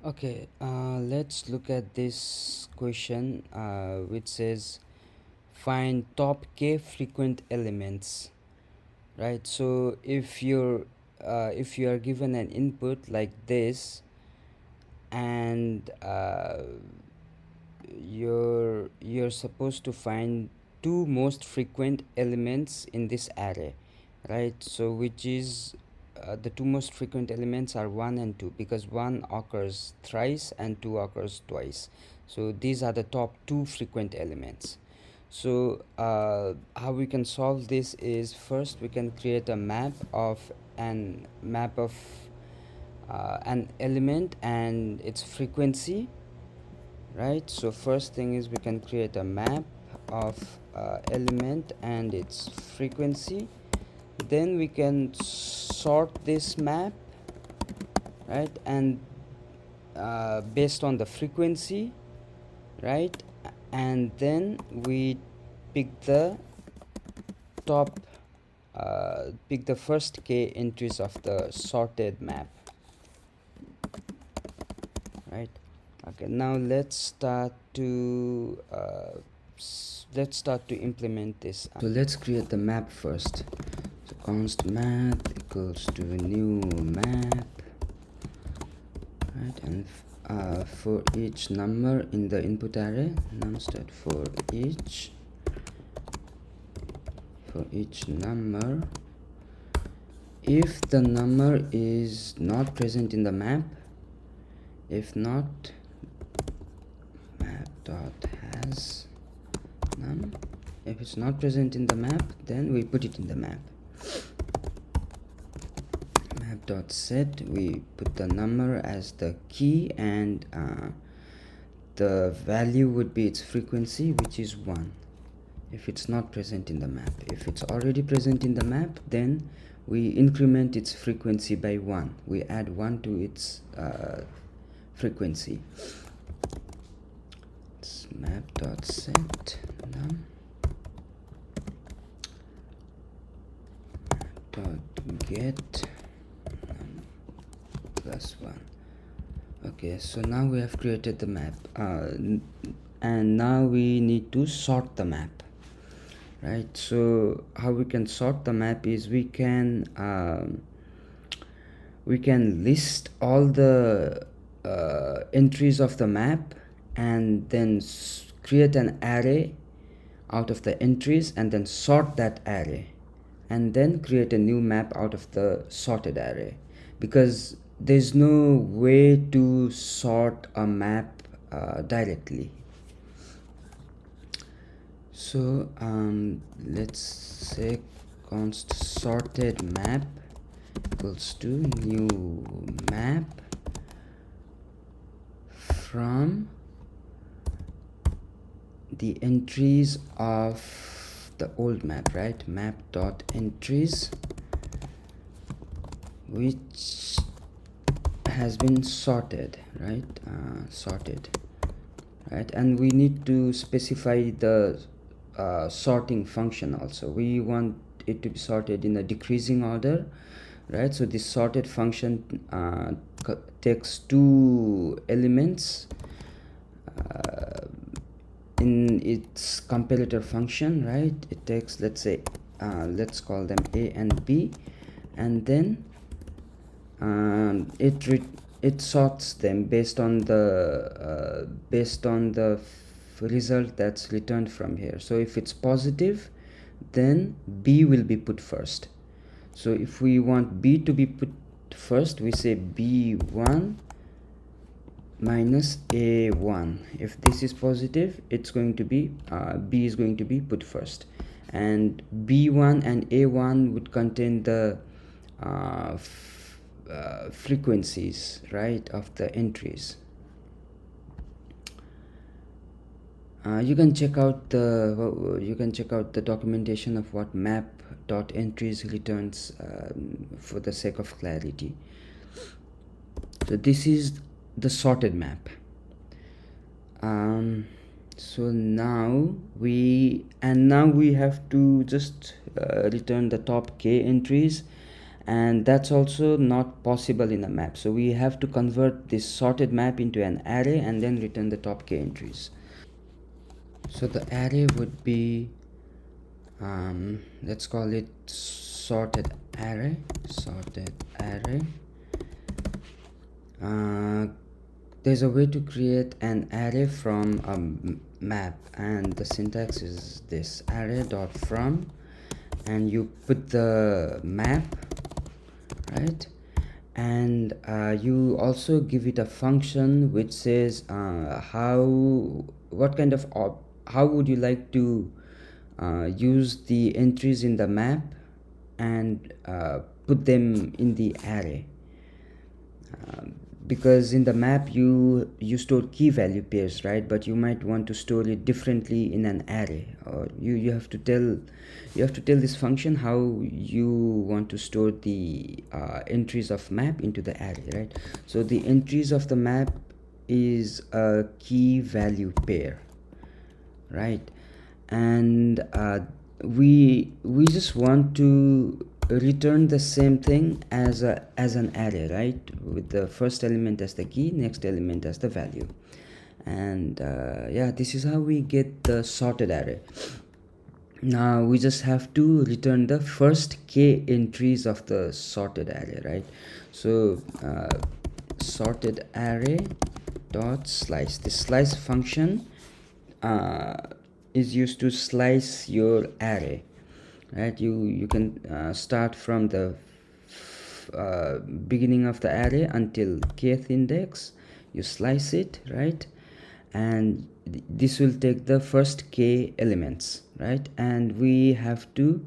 Okay, let's look at this question which says find top k frequent elements, right? So if you are given an input like this, and you're supposed to find two most frequent elements in this array, right? So which is the two most frequent elements are 1 and 2, because 1 occurs thrice and 2 occurs twice. So these are the top two frequent elements. So how we can solve this is, first we can create a map of an element and its frequency, right? So first thing is we can create a map of element and its frequency. Then we can sort this map, right? And based on the frequency, right? And then we pick the top pick the first k entries of the sorted map, right? Okay, now let's start to implement this. So let's create the map first. So const map equals to new map, right? And for each number in the input array, num_stat for each number, if the number is not present in the map, if not, map dot has num. If it's not present in the map, then we put it in the map. Map dot set, we put the number as the key, and the value would be its frequency, which is 1 if it's not present in the map. If it's already present in the map, then we increment its frequency by 1. We add 1 to its frequency. It's map dot set num map dot get num plus 1. Okay, so now we have created the map, and now we need to sort the map, right? So how we can sort the map is we can list all the entries of the map, and then create an array out of the entries, and then sort that array, and then create a new map out of the sorted array, because there's no way to sort a map directly. So let's say const sorted map equals to new map from the entries of the old map, right? Map dot entries which has been sorted, right? Sorted, right? And we need to specify the sorting function also. We want it to be sorted in a decreasing order, right? So this sorted function takes two elements in its comparator function, right? It takes, let's say, let's call them a and b, and then it sorts them based on the result that's returned from here. So if it's positive, then b will be put first. So if we want b to be put first, we say b1 minus a1. If this is positive, it's going to be b is going to be put first, and b1 and a1 would contain the frequencies, right, of the entries. You can check out the documentation of what map dot entries returns for the sake of clarity. So this is the sorted map. So now we have to just return the top k entries, and that's also not possible in a map. So we have to convert this sorted map into an array and then return the top k entries. So the array would be, let's call it sorted array. There's a way to create an array from a map, and the syntax is this: array dot from, and you put the map, right? And you also give it a function which says how would you like to use the entries in the map and put them in the array. Because in the map you store key value pairs, right? But you might want to store it differently in an array, or you have to tell this function how you want to store the entries of map into the array, right? So the entries of the map is a key value pair, right? And we just want to return the same thing as an array, right? With the first element as the key, next element as the value. And yeah, this is how we get the sorted array. Now we just have to return the first k entries of the sorted array, right? So sorted array dot slice. The slice function is used to slice your array, right? You can start from the beginning of the array until kth index. You slice it, right? And this will take the first k elements, right? And we have to,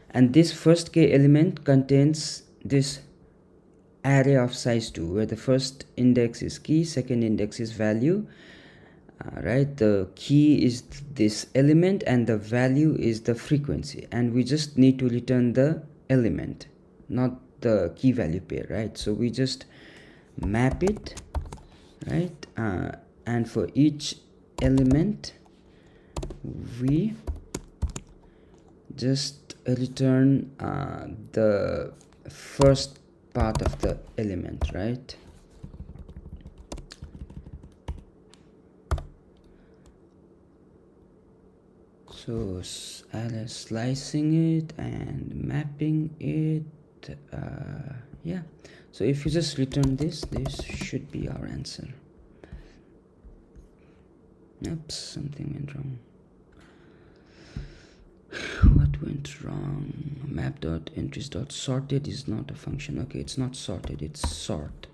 and this first k element contains this array of size 2, where the first index is key, second index is value, right? The key is this element and the value is the frequency, and we just need to return the element, not the key value pair, right? So we just map it, right? And for each element we just return the first part of the element, right? So slicing it and mapping it, yeah. So if you just return this should be our answer. Oops, something went wrong. What went wrong? Map.entries.sorted is not a function. Okay, it's not sorted, it's sort.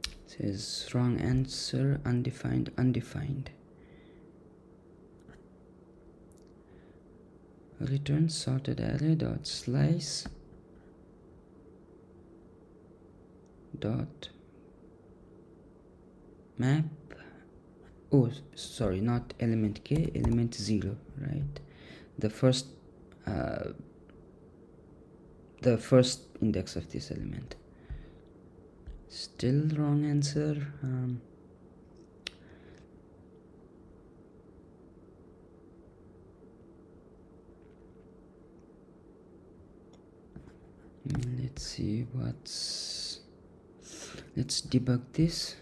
It says wrong answer, undefined. Return sorted array dot slice dot map. Oh, sorry, not element k, element 0, right? The first index of this element. Still wrong answer. Let's see let's debug this,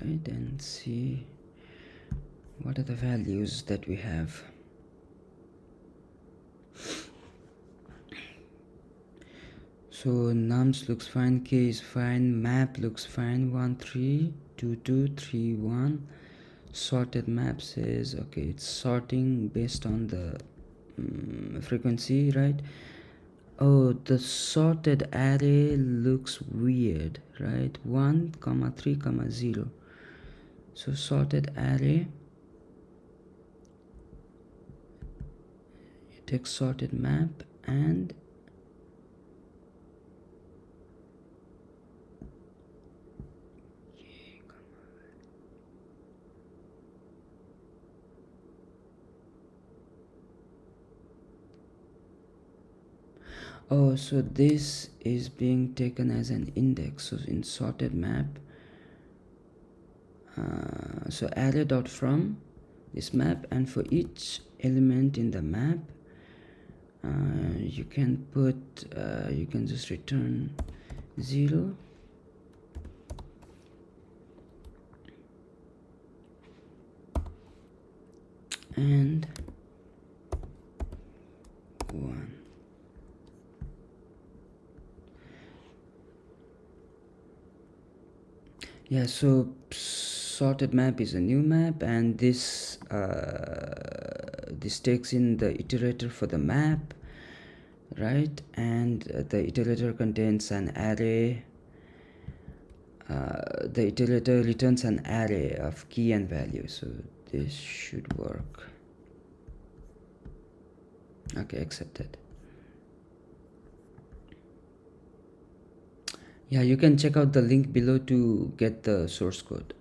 right, and see what are the values that we have. So nums looks fine, k is fine, map looks fine, 1 3 2 2 3 1. Sorted map says okay, it's sorting based on the frequency, right? Oh, the sorted array looks weird, right? 1 comma 3 comma 0. So sorted array, you take sorted map and oh, so this is being taken as an index. So in sorted map, so array dot from this map, and for each element in the map You can put you can just return 0 and 1. Yeah, so sorted map is a new map, and this this takes in the iterator for the map, right? And the iterator contains an array. The iterator returns an array of key and value, so this should work. Okay, accepted. Yeah, you can check out the link below to get the source code.